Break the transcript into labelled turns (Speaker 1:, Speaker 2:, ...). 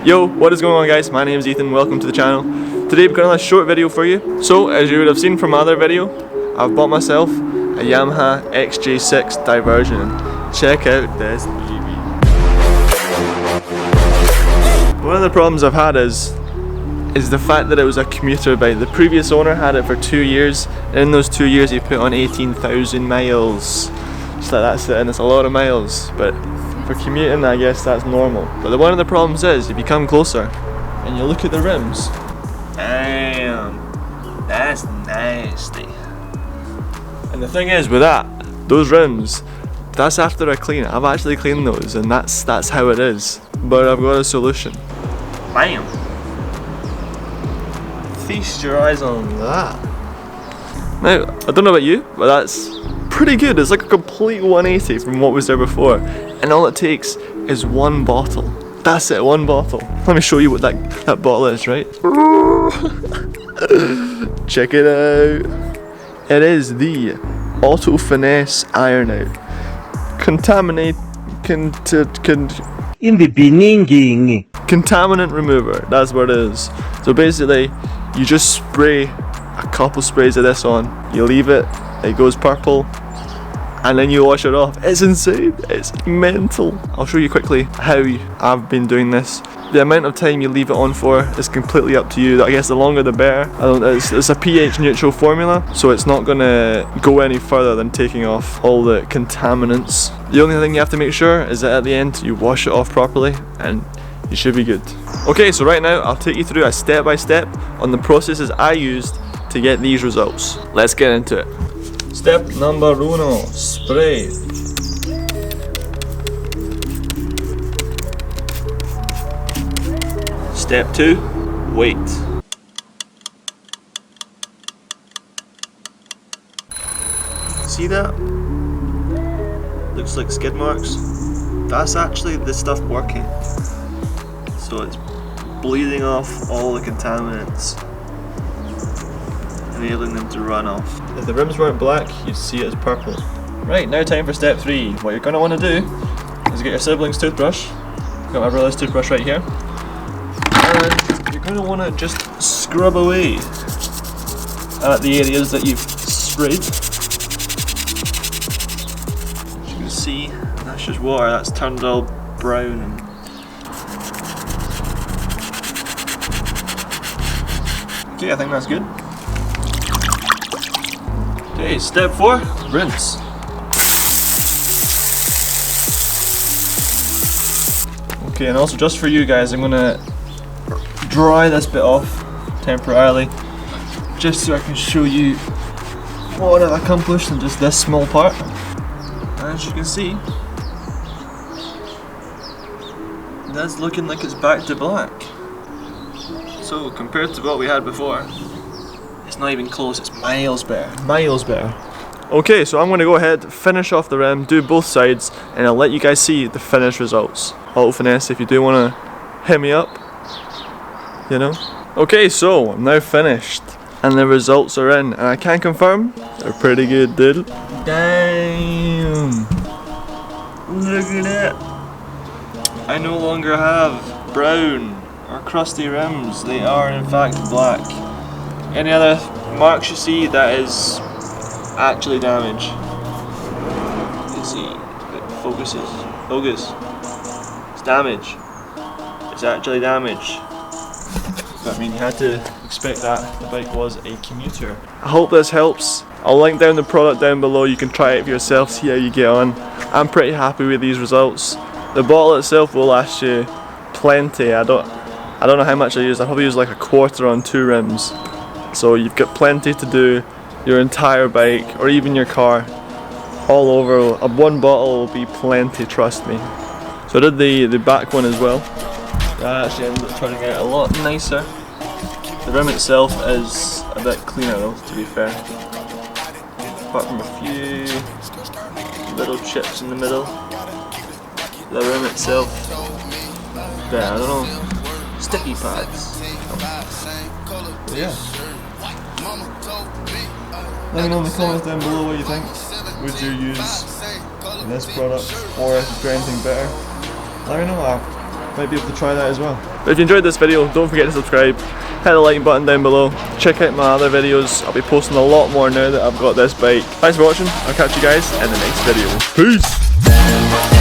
Speaker 1: Yo, what is going on guys? My name is Ethan, welcome to the channel. Today we've got another short video for you. So, as you would have seen from my other video, I've bought myself a Yamaha XJ6 diversion. Check out this baby. One of the problems I've had is the fact that it was a commuter bike. The previous owner had it for 2 years, and in those 2 years he put on 18,000 miles. Just like that's it, and it's a lot of miles, but for commuting I guess that's normal. But one of the problems is, if you come closer and you look at the rims, damn, that's nasty. And the thing is with those rims, that's after I clean it. I've actually cleaned those, and that's how it is. But I've got a solution. Bam! Feast your eyes on that. Now, I don't know about you, but that's pretty good. It's like a complete 180 from what was there before. And all it takes is one bottle. That's it, one bottle. Let me show you what that bottle is, right? Check it out. It is the Auto Finesse Iron Out. Contaminant remover, that's what it is. So basically, you just spray a couple sprays of this on, you leave it, it goes purple, and then you wash it off. It's insane, it's mental. I'll show you quickly how I've been doing this. The amount of time you leave it on for is completely up to you. I guess the longer the better. It's a pH neutral formula, so it's not gonna go any further than taking off all the contaminants. The only thing you have to make sure is that at the end you wash it off properly and you should be good. Okay, so right now I'll take you through a step-by-step on the processes I used to get these results. Let's get into it. Step number uno, spray. Step 2, wait. See that? Looks like skid marks. That's actually the stuff working. So it's bleeding off all the contaminants, enabling them to run off. If the rims weren't black, you'd see it as purple. Right, now time for step 3. What you're going to want to do is get your sibling's toothbrush. Got my brother's toothbrush right here. And you're going to want to just scrub away at the areas that you've sprayed. As you can see, that's just water, that's turned all brown. And okay, I think that's good. Okay, step 4, rinse. Okay, and also just for you guys, I'm gonna dry this bit off temporarily, just so I can show you what I've accomplished in just this small part. And as you can see, that's looking like it's back to black. So compared to what we had before, it's not even close, it's miles better, miles better. Okay, so I'm going to go ahead, finish off the rim, do both sides, and I'll let you guys see the finished results. Auto Finesse, if you do want to hit me up, you know. Okay, so I'm now finished, and the results are in, and I can confirm, they're pretty good, dude. Damn! Look at it! I no longer have brown or crusty rims, they are in fact black. Any other marks you see, that is actually damage. You can see, it focuses. It's damage. It's actually damage. But I mean, you had to expect that. The bike was a commuter. I hope this helps. I'll link down the product down below, you can try it for yourself, see how you get on. I'm pretty happy with these results. The bottle itself will last you plenty. I don't know how much I used. I probably used like a quarter on 2 rims. So you've got plenty to do your entire bike, or even your car, all over. One bottle will be plenty, trust me. So I did the back one as well. That actually ended up turning out a lot nicer. The rim itself is a bit cleaner though, to be fair. Apart from a few little chips in the middle. The rim itself, yeah, I don't know, sticky pads. But yeah. Let me know in the comments down below what you think. Would you use this product, or if you've got anything better? Let me know. might be able to try that as well. But if you enjoyed this video, don't forget to subscribe, hit the like button down below, check out my other videos. I'll be posting a lot more now that I've got this bike. Thanks for watching, I'll catch you guys in the next video. Peace!